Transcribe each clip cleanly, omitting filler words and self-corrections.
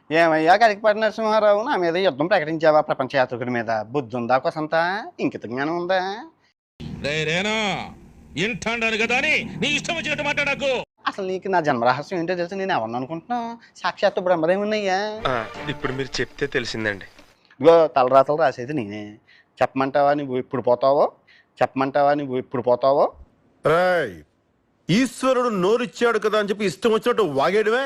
ఏమయ్యా కరికపాటి నరసింహారావు నా మీద యుద్ధం ప్రకటించావా ప్రపంచ యాత్రికుడి మీద? బుద్ధి ఉందా కొసంత? ఇంకిత జ్ఞానం ఉందా? రేనా ఇంటాను కదా అని నీ ఇష్టం వచ్చినట్టు మాట్లాడకు. అసలు నీకు నా జన్మరహస్యం ఏంటో తెలుసు. నేను ఎవరిని అనుకుంటున్నావు? సాక్షాత్తు బ్రహ్మదేవున్నయ్యా. ఇప్పుడు మీరు చెప్తే తెలిసిందండి. ఇగో తలరాతలు రాసేది నేనే. చెప్పమంటావా నువ్వు ఇప్పుడు పోతావో? చెప్పమంటావా నువ్వు ఇప్పుడు పోతావో? రాయ్ ఈశ్వరుడు నోరిచ్చాడు కదా అని చెప్పి ఇష్టం వచ్చినట్టు వాగేయడమే.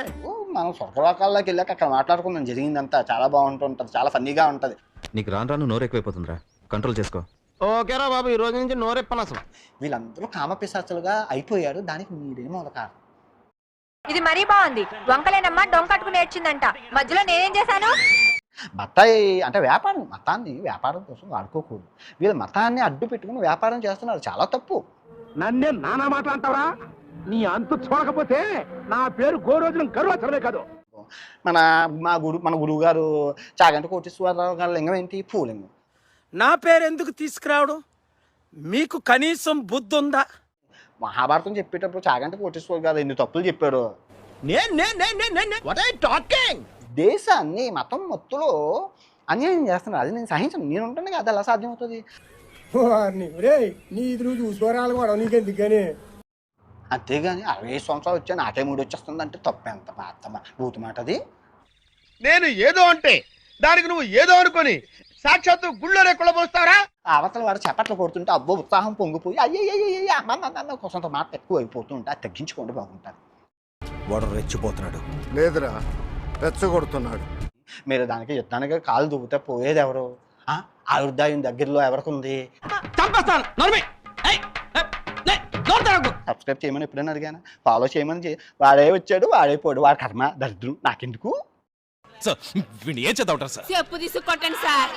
మనం స్వర్గలోకాల్లోకి వెళ్ళాక అక్కడ మాట్లాడుకుందాం జరిగిందంతా. చాలా బాగుంటుంటుంది, చాలా ఫన్నీగా ఉంటుంది. నీకు రాను రాను నోరు ఎక్కువైపోతుందిరా, కంట్రోల్ చేసుకో. ఓకేరా బాబు, ఈ రోజు నుంచి నోరెప్పను అసలు. వీళ్ళందరూ కామపిశాచులుగా అయిపోయారు. దానికి మీరేమో ఒక కారణం. ఇది మరీ బాగుంది. వంకలేనమ్మా డొంకట్టుకు నేర్చిందంట. మధ్యలో నేనేం చేశాను? బత్తాయి అంటే వ్యాపారం. మతాన్ని వ్యాపారం కోసం వాడుకోకూడదు. వీళ్ళ మతాన్ని అడ్డు పెట్టుకుని వ్యాపారం చేస్తున్నారు. చాలా తప్పు. నన్నే నానా మాట్లాడతావరా? నీ అంతు చూడకపోతే నా పేరు గోరోజున గర్వచరమే కాదు. మన గురువు గారు చాగంటి కోటేశ్వరరావు గారి లింగం ఏంటి? పూలింగం. నా పేరు ఎందుకు తీసుకురావడం? మీకు కనీసం బుద్ధి ఉందా? మహాభారతం చెప్పేటప్పుడు చాగంటి కోటేశ్వర గారు ఎన్ని తప్పులు చెప్పాడు. దేశాన్ని మతం మొత్తులో అన్యాయం చేస్తున్నారు. అది నేను సహించను. నేను ఉంటాను కదా, ఎలా సాధ్యం అవుతుంది? అంతేగాని 65 సంవత్సరాలు వచ్చా నాకే మూడు వచ్చేస్తుంది అంటే తప్పు. ఎంత బూతు మాట అది. నేను ఏదో అంటే దానికి నువ్వు ఏదో అనుకొని సాక్షాత్తు గుళ్ళోనే కుళ్ళబోస్తారా? అవతల వాడు చప్పట్లు కొడుతుంటే అబ్బో ఉత్సాహం పొంగిపోయి అయ్యయ్య అమ్మ కొంత మాట ఎక్కువ అయిపోతుంటే అది తగ్గించుకోండి, బాగుంటుంది. వాడు రెచ్చిపోతున్నాడు. లేదురా, రెచ్చగొడుతున్నాడు. మీరు దానికి యుద్ధానికి కాలు దువ్వుతే పోయేది ఎవరు? ఆయుర్దాయం దగ్గరలో ఎవరికి ఉంది? సబ్స్క్రైబ్ చేయమని ఎప్పుడైనా అడిగాను? ఫాలో చేయమని వాడే వచ్చాడు, వాడే పోడు. వాడి కర్మ దరిద్రం నాకెందుకు? సార్ వీడిని ఏం చేద్దాం సార్? చెప్పు తీసుకొట్టండి సార్.